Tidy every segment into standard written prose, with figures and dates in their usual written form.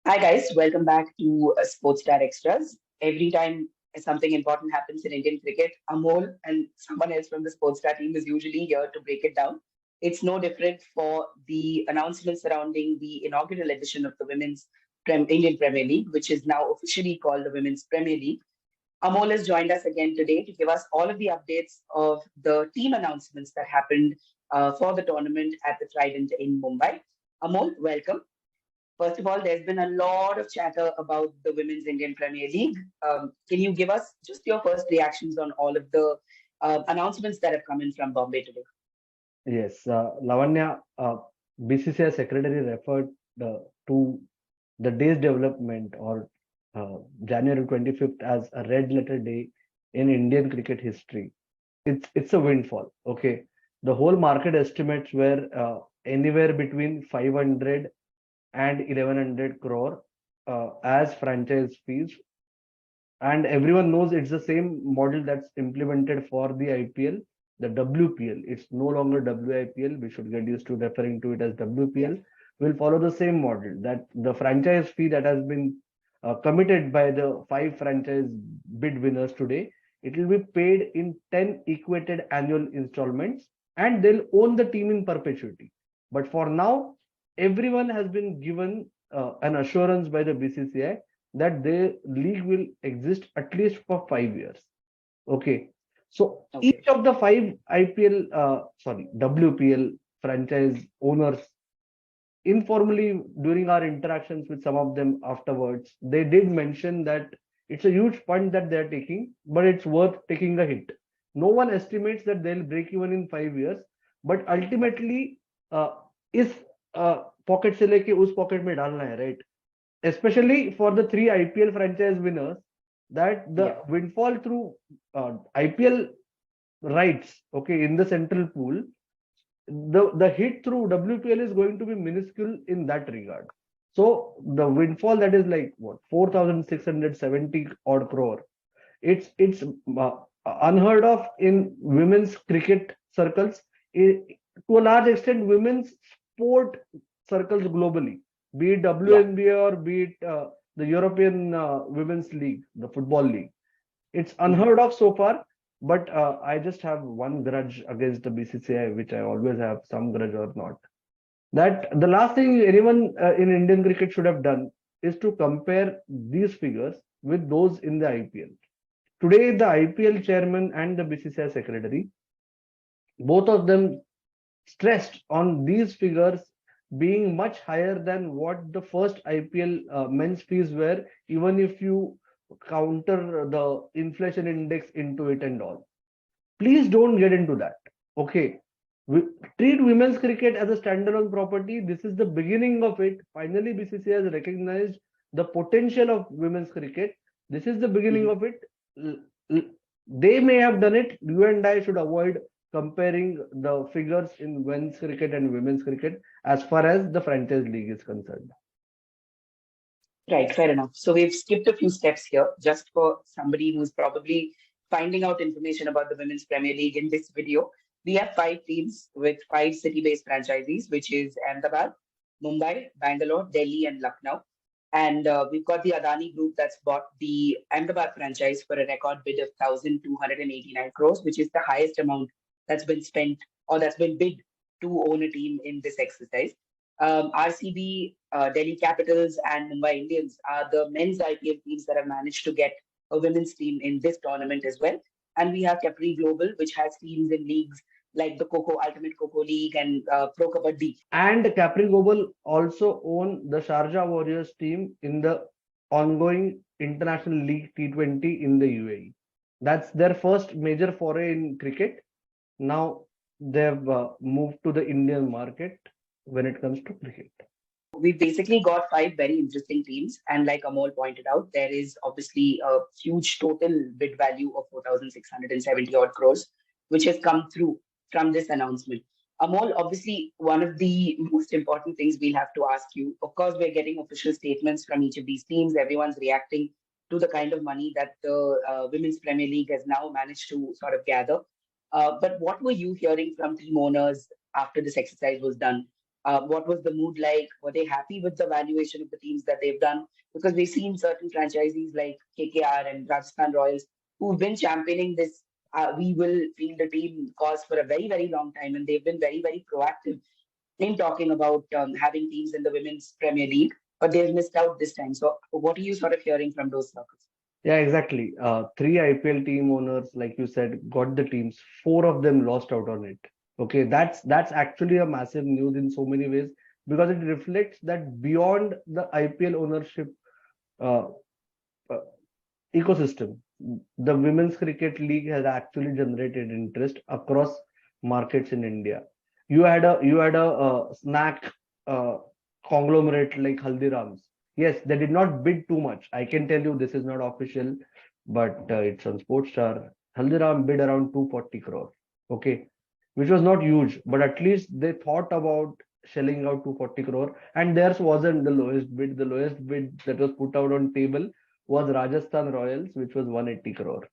Hi guys, welcome back to Sports Star Extras. Every time something important happens in Indian cricket, Amol and someone else from the Sports Star team is usually here to break it down. It's no different for the announcement surrounding the inaugural edition of the Indian Premier League, which is now officially called the Women's Premier League. Amol has joined us again today to give us all of the updates of the team announcements that happened for the tournament at the Trident in Mumbai. Amol, welcome. First of all, there's been a lot of chatter about the Women's Indian Premier League. Can you give us just your first reactions on all of the announcements that have come in from Bombay today? Yes, Lavanya, BCCI secretary referred to the day's development or January 25th as a red letter day in Indian cricket history. It's a windfall. Okay, the whole market estimates were anywhere between 500 and 1100 crore as franchise fees, and everyone knows it's the same model that's implemented for the IPL, the WPL. It's no longer WIPL. We should get used to referring to it as Yeah. WPL. Will follow the same model that the franchise fee that has been committed by the five franchise bid winners today. It will be paid in 10 equated annual installments, and they'll own the team in perpetuity. But for now, everyone has been given an assurance by the BCCI that the league will exist at least for 5 years. Okay. So Okay. each of the five WPL franchise owners, informally during our interactions with some of them afterwards, they did mention that it's a huge fund that they're taking, but it's worth taking a hit. No one estimates that they'll break even in 5 years, but ultimately, uh, इस pocket से लेके उस pocket में डालना है, right? Especially for the three IPL franchise winners, that the Yeah. windfall through IPL rights, okay, in the central pool, the hit through WPL is going to be minuscule in that regard. So the windfall that is like what 4,670 odd crore, it's unheard of in women's cricket circles. To a large extent, women's sport circles globally, be it Yeah. WNBA or be it the European Women's League, the football league. It's Mhm. unheard of so far, but I just have one grudge against the BCCI, which I always have some grudge or not. That the last thing anyone in Indian cricket should have done is to compare these figures with those in the IPL. Today, the IPL chairman and the BCCI secretary, both of them stressed on these figures being much higher than what the first IPL men's fees were, even if you counter the inflation index into it and all. Please don't get into that. Okay. We treat women's cricket as a standalone property. This is the beginning of it. Finally, BCCI has recognized the potential of women's cricket. This is the beginning Mhm. of it. They may have done it. You and I should avoid comparing the figures in men's cricket and women's cricket as far as the franchise league is concerned. Right, fair enough. So we've skipped a few steps here just for somebody who's probably finding out information about the Women's Premier League in this video. We have five teams with five city-based franchisees, which is Ahmedabad, Mumbai, Bangalore, Delhi, and Lucknow. And we've got the Adani Group that's bought the Ahmedabad franchise for a record bid of 1,289 crores, which is the highest amount that's been spent or that's been bid to own a team in this exercise. RCB, Delhi Capitals, and Mumbai Indians are the men's IPL teams that have managed to get a women's team in this tournament as well. And we have Capri Global, which has teams in leagues like the Coco Ultimate Coco League and Pro Kabaddi. And Capri Global also own the Sharjah Warriors team in the ongoing International League T20 in the UAE. That's their first major foray in cricket. Now they've moved to the Indian market when it comes to cricket. So we basically got five very interesting teams. And like Amol pointed out, there is obviously a huge total bid value of 4,670 odd crores, which has come through from this announcement. Amol, obviously, one of the most important things we'll have to ask you, of course, we're getting official statements from each of these teams. Everyone's reacting to the kind of money that the Women's Premier League has now managed to sort of gather. But what were you hearing from team owners after this exercise was done? What was the mood like? Were they happy with the valuation of the teams that they've done? Because we've seen certain franchisees like KKR and Rajasthan Royals who've been championing this we will field a team cause for a very, very long time. And they've been very, very proactive in talking about having teams in the Women's Premier League, but they've missed out this time. So, what are you sort of hearing from those circles? Yeah, exactly. Three IPL team owners, like you said, got the teams. Four of them lost out on it. Okay, that's actually a massive news in so many ways because it reflects that beyond the IPL ownership uh, uh, ecosystem, the Women's Cricket League has actually generated interest across markets in India. You had a snack uh, conglomerate like Haldiram's. Yes, they did not bid too much. I can tell you this is not official, but it's on Sportstar. Haldiram bid around 240 crore. Okay, which was not huge, but at least they thought about shelling out 240 crore, and theirs wasn't the lowest bid. The lowest bid that was put out on table was Rajasthan Royals, which was 180 crore.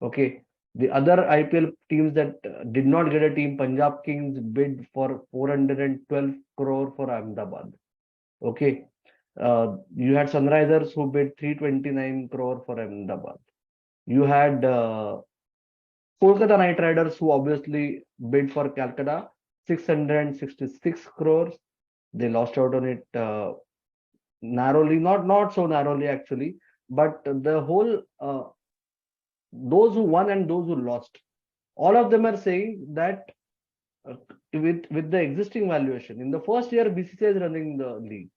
Okay. The other IPL teams that did not get a team, Punjab Kings bid for 412 crore for Ahmedabad. Okay. You had Sunrisers who bid 329 crore for Ahmedabad. You had Kolkata Knight Riders who obviously bid for Calcutta 666 crores. They lost out on it narrowly, not so narrowly actually, but the whole those who won and those who lost, all of them are saying that uh, with the existing valuation, in the first year BCCI is running the league.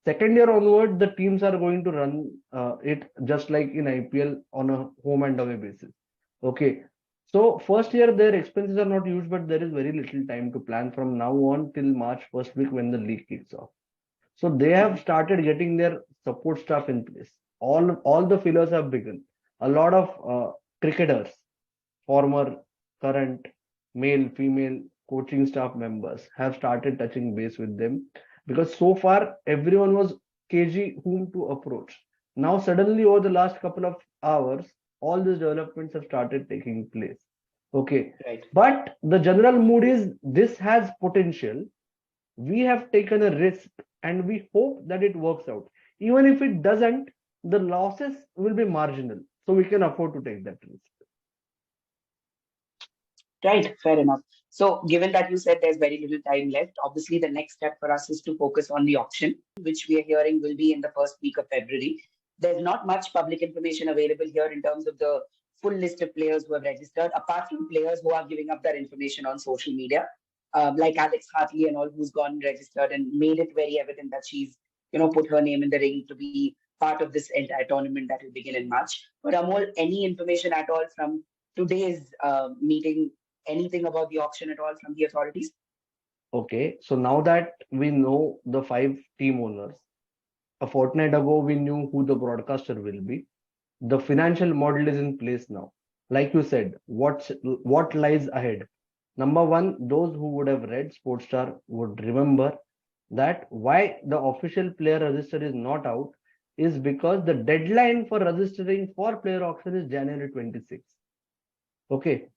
Second year onward, the teams are going to run it just like in IPL on a home and away basis. Okay. So first year their expenses are not huge, but there is very little time to plan from now on till March first week when the league kicks off. So they have Mhm. started getting their support staff in place. All the fillers have begun. A lot of cricketers, former, current, male, female coaching staff members have started touching base with them because so far everyone was cagey whom to approach. Now suddenly over the last couple of hours, all these developments have started taking place. Okay. Right. But the general mood is this has potential. We have taken a risk and we hope that it works out. Even if it doesn't, the losses will be marginal. So we can afford to take that risk. Right, fair enough. So, given that you said there's very little time left, obviously the next step for us is to focus on the auction, which we are hearing will be in the first week of February. There's not much public information available here in terms of the full list of players who have registered, apart from players who are giving up their information on social media, like Alex Hartley and all, who's gone and registered and made it very evident that she's, put her name in the ring to be part of this entire tournament that will begin in March. But Amol, any information at all from today's meeting, anything about the auction at all from the authorities? Okay, so now that we know the five team owners, a fortnight ago we knew who the broadcaster will be. The financial model is in place now. Like you said, what lies ahead? Number one, those who would have read Sportstar would remember that why the official player register is not out is because the deadline for registering for player auction is January 26th. Okay,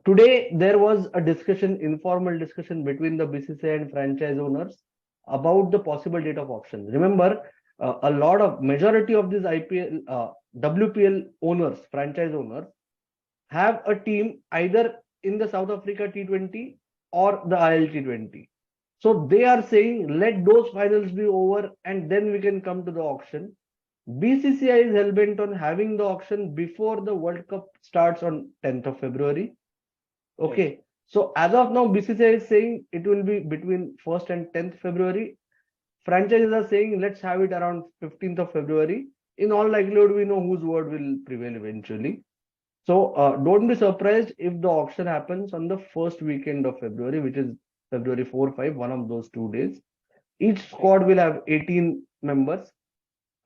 today there was a discussion, informal discussion between the BCCI and franchise owners about the possible date of auction. Remember, a lot of majority of these IPL, WPL owners, franchise owners, have a team either in the South Africa T20 or the IL T20. So they are saying let those finals be over and then we can come to the auction. BCCI is hellbent on having the auction before the World Cup starts on 10th of February. Right. Okay. So as of now, BCCI is saying it will be between 1st and 10th February. Franchises are saying let's have it around 15th of February. In all likelihood, we know whose word will prevail eventually. So don't be surprised if the auction happens on the first weekend of February, which is February 4, 5, one of those 2 days. Each Right. squad will have 18 members,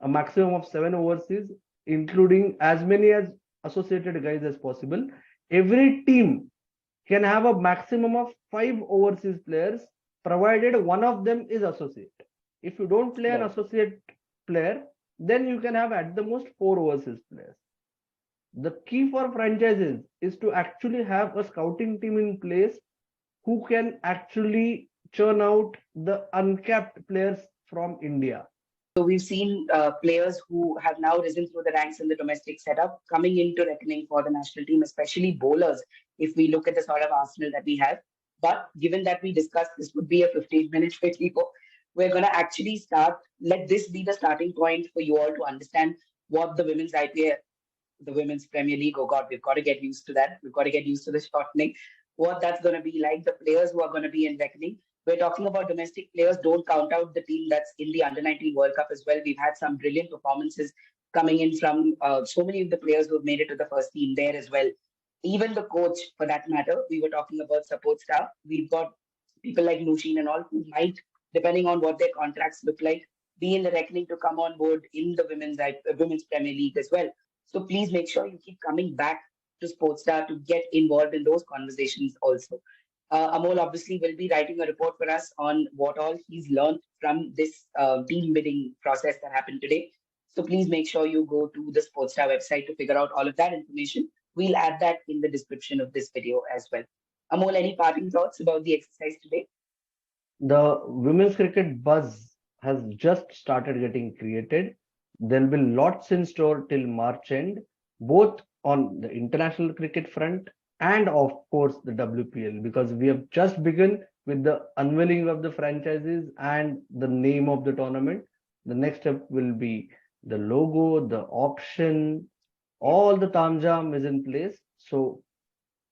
a maximum of 7 overseas, including as many as associated guys as possible. Every team can have a maximum of 5 overseas players, provided one of them is associate. If you don't play an Right. associate player, then you can have at the most 4 overseas players. The key for franchises is to actually have a scouting team in place who can actually churn out the uncapped players from India. So we've seen players who have now risen through the ranks in the domestic setup coming into reckoning for the national team, especially bowlers, if we look at the sort of arsenal that we have. But given that we discussed this would be a 15-minute video, we're going to actually start. Let this be the starting point for you all to understand what the women's IPL, the Women's Premier League, oh God, we've got to get used to that. We've got to get used to the shortening, what that's going to be like, the players who are going to be in reckoning. We're talking about domestic players. Don't count out the team that's in the Under 19 World Cup as well. We've had some brilliant performances coming in from so many of the players who have made it to the first team there as well. Even the coach, for that matter, we were talking about support staff. We've got people like Nushin and all who might, depending on what their contracts look like, be in the reckoning to come on board in the Women's Premier League as well. So please make sure you keep coming back to Sportstar to get involved in those conversations also. Amol obviously will be writing a report for us on what all he's learned from this team bidding process that happened today. So please make sure you go to the Sportstar website to figure out all of that information. We'll add that in the description of this video as well. Amol, any parting thoughts about the exercise today? The women's cricket buzz has just started getting created. There'll be lots in store till March end, both on the international cricket front and of course the WPL, because we have just begun with the unveiling of the franchises and the name of the tournament. The next step will be the logo, the auction, all the tamjam is in place. So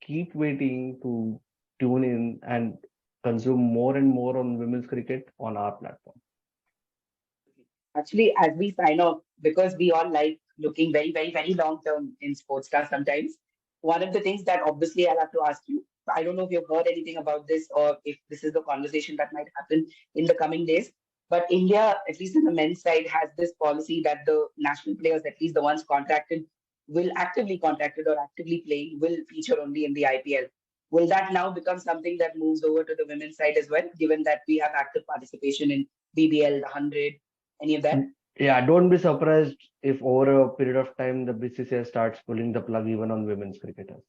keep waiting to tune in and consume more and more on women's cricket on our platform. Actually, as we sign off, because we all like looking very, very, very long term in Sportstar sometimes, one of the things that obviously I'll have to ask you, I don't know if you've heard anything about this or if this is the conversation that might happen in the coming days. But India, at least in the men's side, has this policy that the national players, at least the ones contracted, will actively contracted or actively playing, will feature only in the IPL. Will that now become something that moves over to the women's side as well, given that we have active participation in BBL, the 100, any of that? Yeah, don't be surprised if over a period of time the BCCI starts pulling the plug even on women's cricketers.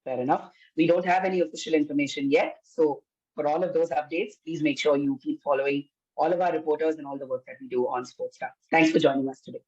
Fair enough. We don't have any official information yet. So for all of those updates, please make sure you keep following all of our reporters and all the work that we do on Sportstar. Thanks for joining us today.